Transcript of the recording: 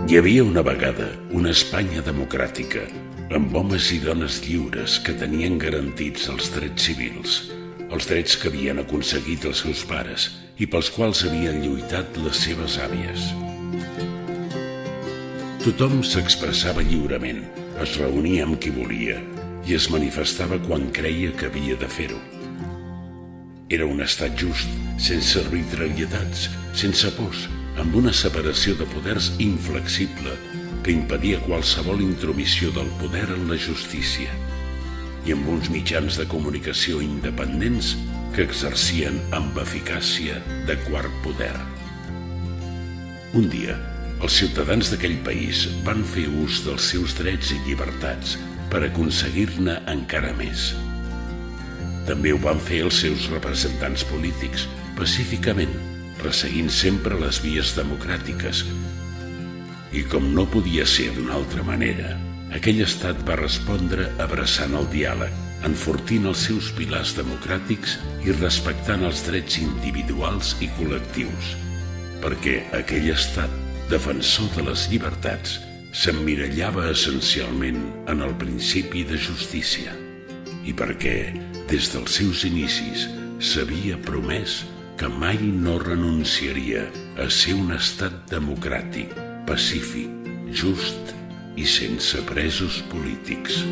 Hi havia una vegada una Espanya democràtica, amb homes i dones lliures que tenien garantits els drets civils, els drets que havien aconseguit els seus pares i pels quals havien lluitat les seves àvies. Tothom s'expressava lliurement, es reunia amb qui volia i es manifestava quan creia que havia de fer-ho. Era un estat just, sense arbitrarietats, sense pors, amb una separació de poders inflexible que impedia qualsevol intromissió del poder en la justícia i amb uns mitjans de comunicació independents que exercien amb eficàcia de quart poder. Un dia, els ciutadans d'aquell país van fer ús dels seus drets i llibertats per aconseguir-ne encara més. També ho van fer els seus representants polítics, pacíficament, resseguint sempre les vies democràtiques. I com no podia ser d'una altra manera, aquell estat va respondre abraçant el diàleg, enfortint els seus pilars democràtics i respectant els drets individuals i col·lectius, perquè aquell estat, defensor de les llibertats, s'emmirallava essencialment en el principi de justícia i perquè, des dels seus inicis, s'havia promès que mai no renunciaria a ser un estat democràtic, pacífic, just i sense presos polítics.